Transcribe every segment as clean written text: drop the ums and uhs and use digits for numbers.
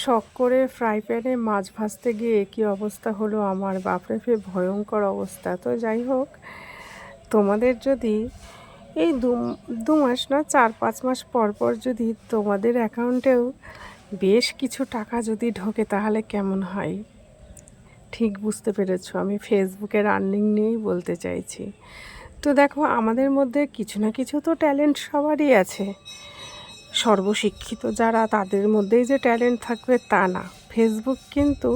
শখ করে ফ্রাই প্যানে মাছ ভাজতে গিয়ে কী অবস্থা হলো আমার, বাপরে ভয়ঙ্কর অবস্থা। তো যাই হোক, তোমাদের যদি এই দু মাস না 4-5 মাস পর পর যদি তোমাদের অ্যাকাউন্টেও বেশ কিছু টাকা যদি ঢোকে তাহলে কেমন হয়? ঠিক বুঝতে পেরেছো, আমি ফেসবুকের আর্নিং নিয়েই বলতে চাইছি। তো দেখো, আমাদের মধ্যে কিছু না কিছু তো ট্যালেন্ট সবারই আছে। সর্বশিক্ষিত যারা, তাদের মধ্যেই যে ট্যালেন্ট থাকবে তা না। ফেসবুক কিন্তু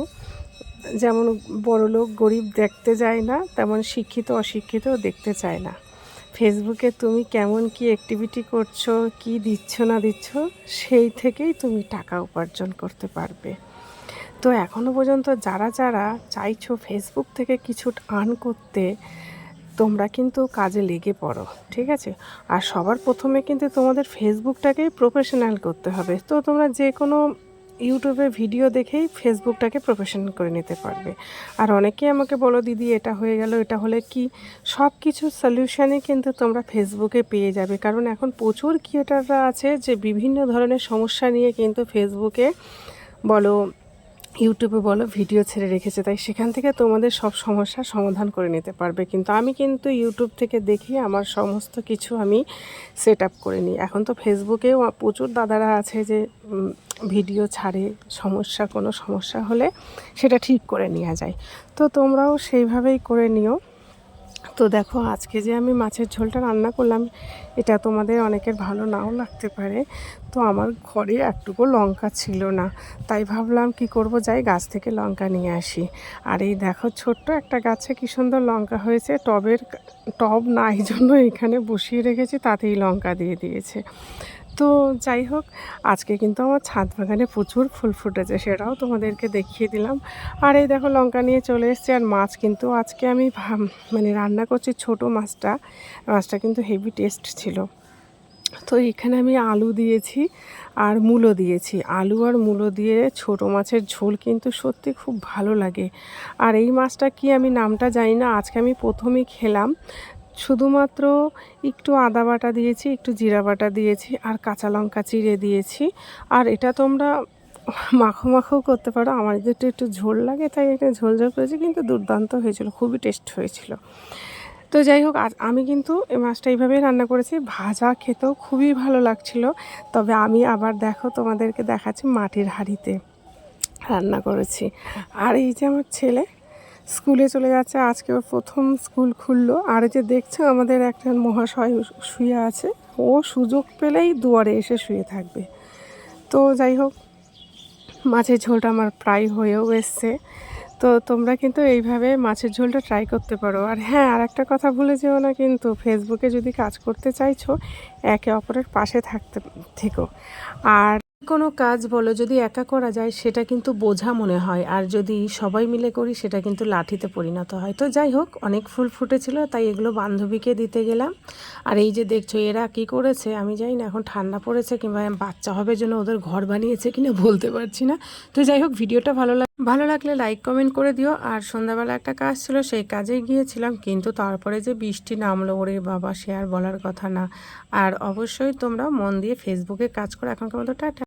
যেমন বড়লোক গরিব দেখতে যায় না, তেমন শিক্ষিত অশিক্ষিতও দেখতে চায় না। ফেসবুকে তুমি কেমন কি অ্যাক্টিভিটি করছো, কি দিচ্ছ না দিচ্ছ, সেই থেকেই তুমি টাকা উপার্জন করতে পারবে। তো এখনও পর্যন্ত যারা যারা চাইছো ফেসবুক থেকে কিছু আর্ন করতে, তোমরা কিন্তু কাজে লেগে পড়ো, ঠিক আছে? আর সবার প্রথমে কিন্তু তোমাদের ফেসবুকটাকেই প্রফেশনাল করতে হবে। তো তোমরা যে কোনো ইউটিউবে ভিডিও দেখেই ফেসবুকটাকে প্রফেশনাল করে নিতে পারবে। আর অনেকেই আমাকে বলো, দিদি এটা হয়ে গেল, এটা হলে কি? সব কিছু সলিউশানই কিন্তু তোমরা ফেসবুকে পেয়ে যাবে। কারণ এখন প্রচুর ক্রিয়েটাররা আছে যে বিভিন্ন ধরনের সমস্যা নিয়ে কিন্তু ফেসবুকে বলো, ইউটিউবে বলো, ভিডিও ছেড়ে রেখেছে। তাই সেখান থেকে তোমাদের সব সমস্যার সমাধান করে নিতে পারবে। কিন্তু আমি কিন্তু ইউটিউব থেকে দেখি আমার সমস্ত কিছু আমি সেট আপ করে নিই। এখন তো ফেসবুকেও প্রচুর দাদারা আছে যে ভিডিও ছাড়ে, কোনো সমস্যা হলে সেটা ঠিক করে নেওয়া যায়। তো তোমরাও সেইভাবেই করে নিও। তো দেখো, আজকে যে আমি মাছের ঝোলটা রান্না করলাম, এটা তোমাদের অনেকের ভালো নাও লাগতে পারে। তো আমার ঘরে একটুকু লঙ্কা ছিল না, তাই ভাবলাম কি করব, যাই গাছ থেকে লঙ্কা নিয়ে আসি। আর এই দেখো, ছোট্ট একটা গাছে কি সুন্দর লঙ্কা হয়েছে। টব না, এই জন্য এখানে বসিয়ে রেখেছি, তাতেই লঙ্কা দিয়ে দিয়েছে। তো যাই হোক, আজকে কিন্তু আমার ছাদ বাগানে প্রচুর ফুল ফুটেছে, সেটাও তোমাদেরকে দেখিয়ে দিলাম। আর এই দেখো, লঙ্কা নিয়ে চলে এসেছি। আর মাছ কিন্তু আজকে আমি রান্না করছি ছোটো মাছটা কিন্তু হেভি টেস্ট ছিল। তো এখানে আমি আলু দিয়েছি আর মূলো দিয়েছি। আলু আর মূলো দিয়ে ছোটো মাছের ঝোল কিন্তু সত্যি খুব ভালো লাগে। আর এই মাছটা কি, আমি নামটা জানি না, আজকে আমি প্রথমেই খেলাম। শুধুমাত্র একটু আদা বাটা দিয়েছি, একটু জিরা বাটা দিয়েছি, আর কাঁচা লঙ্কা চিড়ে দিয়েছি। আর এটা তোমরা মাখো মাখো করতে পারো, আমার যেটা একটু ঝোল লাগে তাই এটা ঝোল করেছি, কিন্তু দুর্দান্ত হয়েছিল, খুবই টেস্ট হয়েছিল। তো যাই হোক, আমি কিন্তু এই মাছটা এইভাবেই রান্না করেছি। ভাজা খেতেও খুবই ভালো লাগছিল। তবে আমি আবার দেখো তোমাদেরকে দেখাচ্ছি, মাটির হাঁড়িতে রান্না করেছি। আর এই যে আমার ছেলে স্কুলে চলে যাচ্ছে, আজকে ওর প্রথম স্কুল খুললো। আর এই যে দেখছো, আমাদের একটা মহাশয় শুয়ে আছে, ও সুযোগ পেলেই দুয়ারে এসে শুয়ে থাকবে। তো যাই হোক, মাছের ঝোলটা আমার প্রায় হয়েও এসছে। তো তোমরা কিন্তু এইভাবে মাছের ঝোলটা ট্রাই করতে পারো। আর হ্যাঁ, আর একটা কথা ভুলে যেও না, কিন্তু ফেসবুকে যদি কাজ করতে চাইছো, একে অপরের পাশে থেকো। আর কোনো কাজ বলো, যদি একা করা যায় সেটা কিন্তু বোঝা মনে হয়, আর যদি সবাই মিলে করি সেটা কিন্তু লাঠিতে পরিণত হয়। তো যাই হোক, অনেক ফুল ফুটেছিল, তাই এগুলো বান্ধবীকে দিতে গেলাম। আর এই যে দেখছো, এরা কি করেছে আমি জানি না, এখন ঠান্ডা পড়েছে কিংবা বাচ্চা হবে জন্য ওদের ঘর বানিয়েছে কিনা বলতে পারছি না। তো যাই হোক, ভিডিওটা ভালো লাগলে লাইক কমেন্ট করে দিও। আর সন্ধ্যাবেলা একটা কাজ ছিল, সেই কাজে গিয়েছিলাম, কিন্তু তারপরে যে বৃষ্টি নামলো, ওরে বাবা, সে আর বলার কথা না। আর অবশ্যই তোমরা মন দিয়ে ফেসবুকে কাজ করো। এখনকার মতো টাটা।